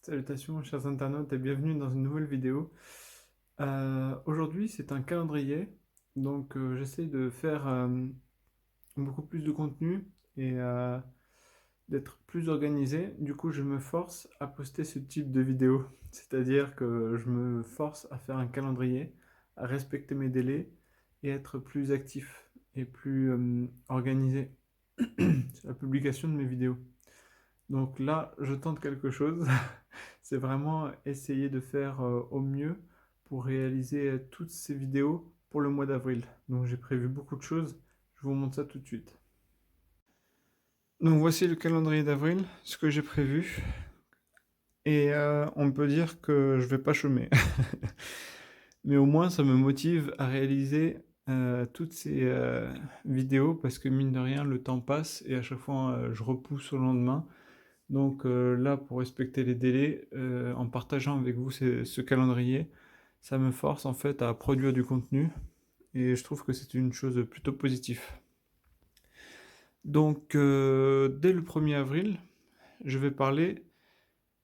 Salutations chers internautes et bienvenue dans une nouvelle vidéo. Aujourd'hui c'est un calendrier, donc j'essaie de faire beaucoup plus de contenu et d'être plus organisé. Du coup je me force à poster ce type de vidéo, c'est-à-dire que je me force à faire un calendrier, à respecter mes délais et être plus actif et plus organisé sur la publication de mes vidéos. Donc là, je tente quelque chose. C'est vraiment essayer de faire au mieux pour réaliser toutes ces vidéos pour le mois d'avril. Donc j'ai prévu beaucoup de choses. Je vous montre ça tout de suite. Donc voici le calendrier d'avril, ce que j'ai prévu. Et on peut dire que je vais pas chômer. Mais au moins, ça me motive à réaliser toutes ces vidéos parce que mine de rien, le temps passe et à chaque fois, je repousse au lendemain. Donc là, pour respecter les délais, en partageant avec vous ce calendrier, ça me force en fait à produire du contenu et je trouve que c'est une chose plutôt positive. Donc dès le 1er avril, je vais parler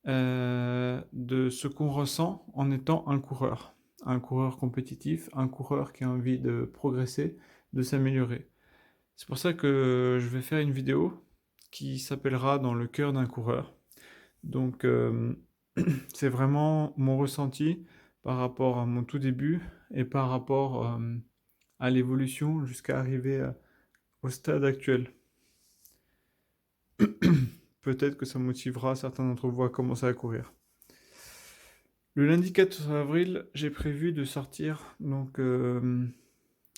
de ce qu'on ressent en étant un coureur compétitif, un coureur qui a envie de progresser, de s'améliorer. C'est pour ça que je vais faire une vidéo qui s'appellera Dans le cœur d'un coureur. Donc c'est vraiment mon ressenti par rapport à mon tout début et par rapport à l'évolution jusqu'à arriver au stade actuel. Peut-être que ça motivera certains d'entre vous à commencer à courir. Le lundi 4 avril, j'ai prévu de sortir donc une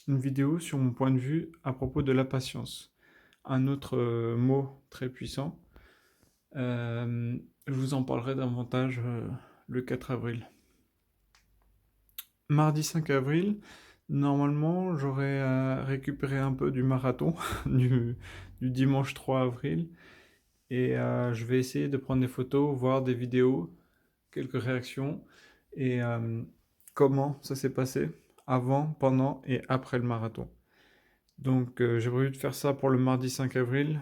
vidéo sur mon point de vue à propos de la patience. Un autre mot très puissant. Je vous en parlerai davantage le 4 avril. Mardi 5 avril, normalement, j'aurais récupéré un peu du marathon du dimanche 3 avril. Et je vais essayer de prendre des photos, voir des vidéos, quelques réactions et comment ça s'est passé avant, pendant et après le marathon. Donc j'ai prévu de faire ça pour le mardi 5 avril.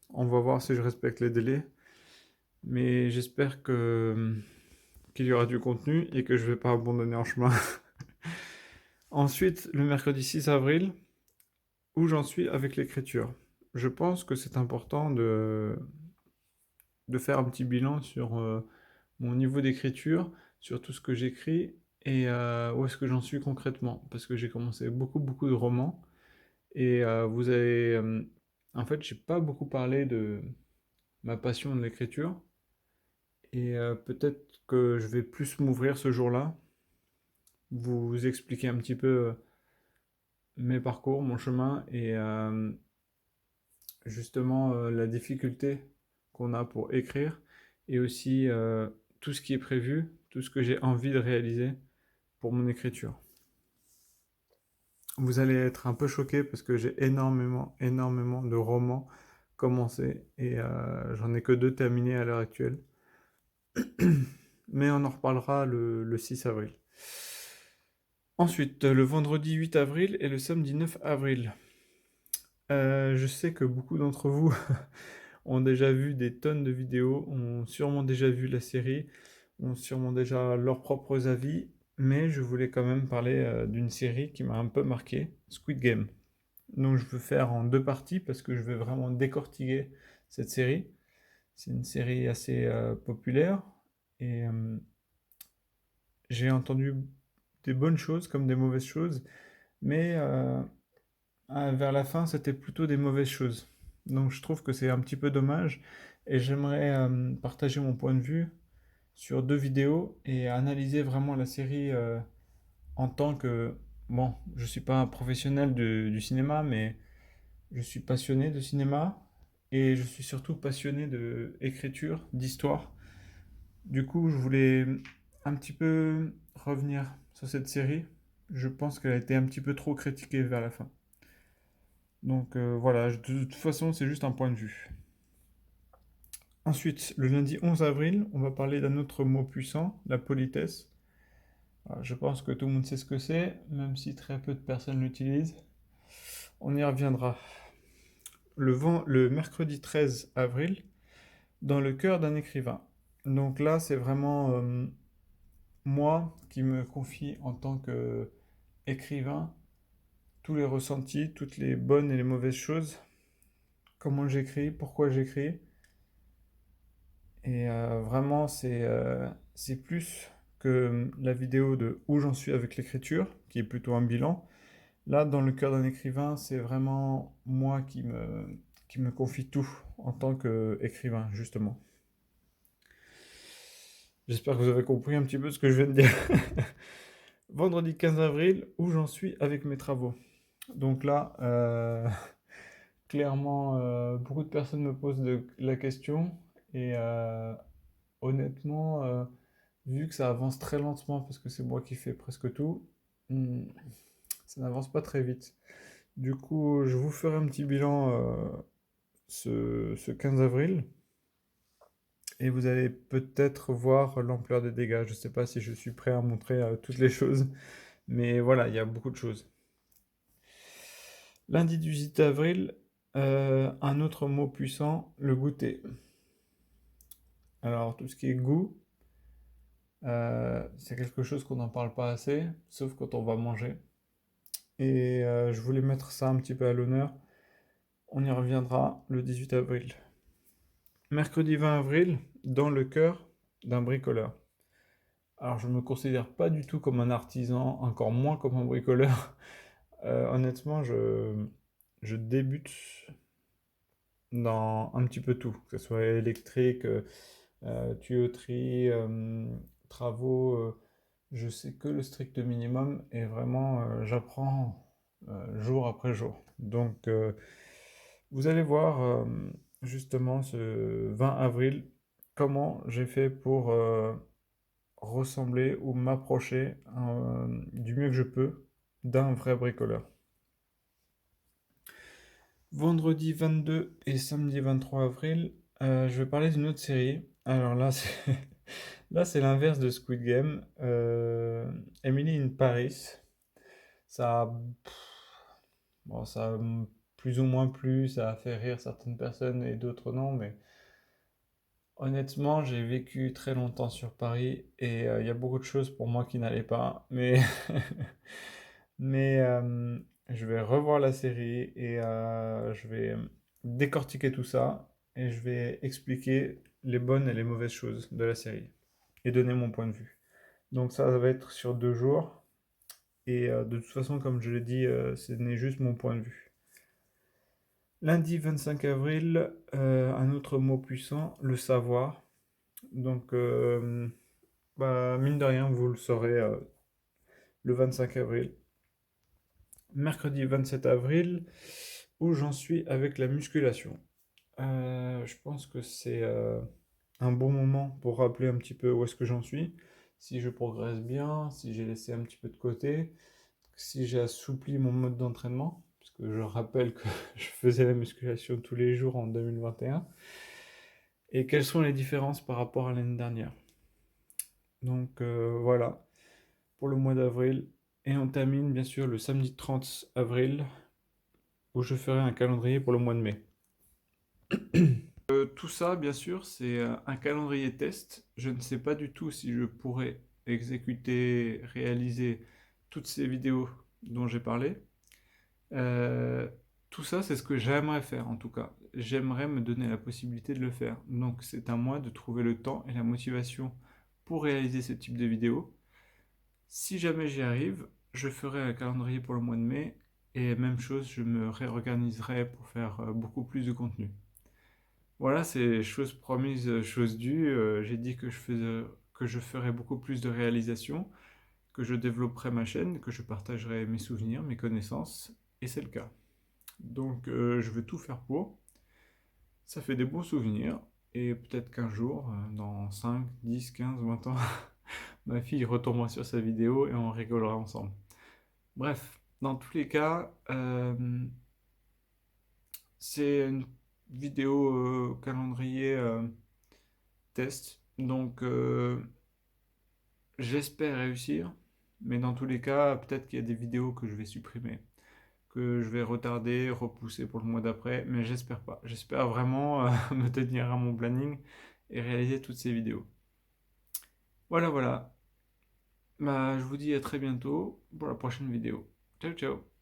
On va voir si je respecte les délais. Mais j'espère qu'il y aura du contenu et que je ne vais pas abandonner en chemin. Ensuite, le mercredi 6 avril, où j'en suis avec l'écriture. Je pense que c'est important de faire un petit bilan sur mon niveau d'écriture, sur tout ce que j'écris et où est-ce que j'en suis concrètement. Parce que j'ai commencé beaucoup de romans et vous avez... en fait, j'ai pas beaucoup parlé de ma passion de l'écriture et peut-être que je vais plus m'ouvrir ce jour-là, vous expliquer un petit peu mes parcours, mon chemin et justement la difficulté qu'on a pour écrire et aussi tout ce qui est prévu, tout ce que j'ai envie de réaliser pour mon écriture. Vous allez être un peu choqués parce que j'ai énormément de romans commencés et j'en ai que 2 terminés à l'heure actuelle. Mais on en reparlera le 6 avril. Ensuite, le vendredi 8 avril et le samedi 9 avril. Je sais que beaucoup d'entre vous ont déjà vu des tonnes de vidéos, ont sûrement déjà vu la série, ont sûrement déjà leurs propres avis, mais je voulais quand même parler d'une série qui m'a un peu marqué, Squid Game. Donc je veux faire en 2 parties parce que je veux vraiment décortiquer cette série. C'est une série assez populaire et j'ai entendu des bonnes choses comme des mauvaises choses, mais vers la fin c'était plutôt des mauvaises choses. Donc je trouve que c'est un petit peu dommage et j'aimerais partager mon point de vue sur 2 vidéos et analyser vraiment la série en tant que... Bon, je suis pas un professionnel du cinéma, mais je suis passionné de cinéma et je suis surtout passionné de écriture, d'histoire. Du coup, je voulais un petit peu revenir sur cette série. Je pense qu'elle a été un petit peu trop critiquée vers la fin. Donc voilà, de toute façon, c'est juste un point de vue. Ensuite, le lundi 11 avril, on va parler d'un autre mot puissant, la politesse. Alors, je pense que tout le monde sait ce que c'est, même si très peu de personnes l'utilisent. On y reviendra. Le mercredi 13 avril, dans le cœur d'un écrivain. Donc là, c'est vraiment moi qui me confie en tant qu'écrivain tous les ressentis, toutes les bonnes et les mauvaises choses, comment j'écris, pourquoi j'écris. Et vraiment, c'est plus que la vidéo de où j'en suis avec l'écriture, qui est plutôt un bilan. Là, dans le cœur d'un écrivain, c'est vraiment moi qui me confie tout en tant qu'écrivain, justement. J'espère que vous avez compris un petit peu ce que je viens de dire. Vendredi 15 avril, où j'en suis avec mes travaux. Donc là, clairement, beaucoup de personnes me posent la question et honnêtement, vu que ça avance très lentement parce que c'est moi qui fais presque tout, hmm, ça n'avance pas très vite. Du coup, je vous ferai un petit bilan ce 15 avril et vous allez peut-être voir l'ampleur des dégâts. Je ne sais pas si je suis prêt à montrer toutes les choses, mais voilà, il y a beaucoup de choses. Lundi 18 avril, un autre mot puissant, le goûter. Alors, tout ce qui est goût, c'est quelque chose qu'on n'en parle pas assez, sauf quand on va manger. Et je voulais mettre ça un petit peu à l'honneur. On y reviendra le 18 avril. Mercredi 20 avril, dans le cœur d'un bricoleur. Alors, je ne me considère pas du tout comme un artisan, encore moins comme un bricoleur. Honnêtement, je débute dans un petit peu tout, que ce soit électrique, tuyauterie, travaux. Je sais que le strict minimum et vraiment j'apprends jour après jour. Donc vous allez voir justement ce 20 avril comment j'ai fait pour ressembler ou m'approcher du mieux que je peux d'un vrai bricoleur. Vendredi 22 et samedi 23 avril, je vais parler d'une autre série. Alors là, c'est là, c'est l'inverse de Squid Game. Emily in Paris. Ça a, bon, ça a plus ou moins plu, ça a fait rire certaines personnes et d'autres non, mais honnêtement, j'ai vécu très longtemps sur Paris et il y a beaucoup de choses pour moi qui n'allaient pas. Mais, mais je vais revoir la série et je vais décortiquer tout ça et je vais expliquer les bonnes et les mauvaises choses de la série et donner mon point de vue. Donc ça va être sur 2 jours. Et de toute façon, comme je l'ai dit, ce n'est juste mon point de vue. Lundi 25 avril, un autre mot puissant, le savoir. Donc, bah, mine de rien, vous le saurez le 25 avril. Mercredi 27 avril, où j'en suis avec la musculation. Je pense que c'est un bon moment pour rappeler un petit peu où est-ce que j'en suis. Si je progresse bien, si j'ai laissé un petit peu de côté, si j'ai assoupli mon mode d'entraînement, parce que je rappelle que je faisais la musculation tous les jours en 2021, et quelles sont les différences par rapport à l'année dernière. Donc voilà, pour le mois d'avril. Et on termine bien sûr le samedi 30 avril, où je ferai un calendrier pour le mois de mai. Tout ça, bien sûr, c'est un calendrier test. Je ne sais pas du tout si je pourrais exécuter, réaliser toutes ces vidéos dont j'ai parlé. Euh, Tout ça, c'est ce que j'aimerais faire en tout cas. J'aimerais me donner la possibilité de le faire. Donc c'est à moi de trouver le temps et la motivation pour réaliser ce type de vidéo. Si jamais j'y arrive, je ferai un calendrier pour le mois de mai et même chose, je me réorganiserai pour faire beaucoup plus de contenu. Voilà, c'est chose promise, chose due. J'ai dit que je ferais beaucoup plus de réalisations, que je développerais ma chaîne, que je partagerais mes souvenirs, mes connaissances, et c'est le cas. Donc je vais tout faire pour. Ça fait des bons souvenirs. Et peut-être qu'un jour, dans 5, 10, 15, 20 ans, ma fille retombera sur sa vidéo et on rigolera ensemble. Bref, dans tous les cas, c'est une vidéo calendrier test. Donc j'espère réussir. Mais dans tous les cas, peut-être qu'il y a des vidéos que je vais supprimer, que je vais retarder, repousser pour le mois d'après, mais j'espère pas. J'espère vraiment me tenir à mon planning et réaliser toutes ces vidéos. Voilà, voilà. Bah, je vous dis à très bientôt pour la prochaine vidéo. Ciao, ciao.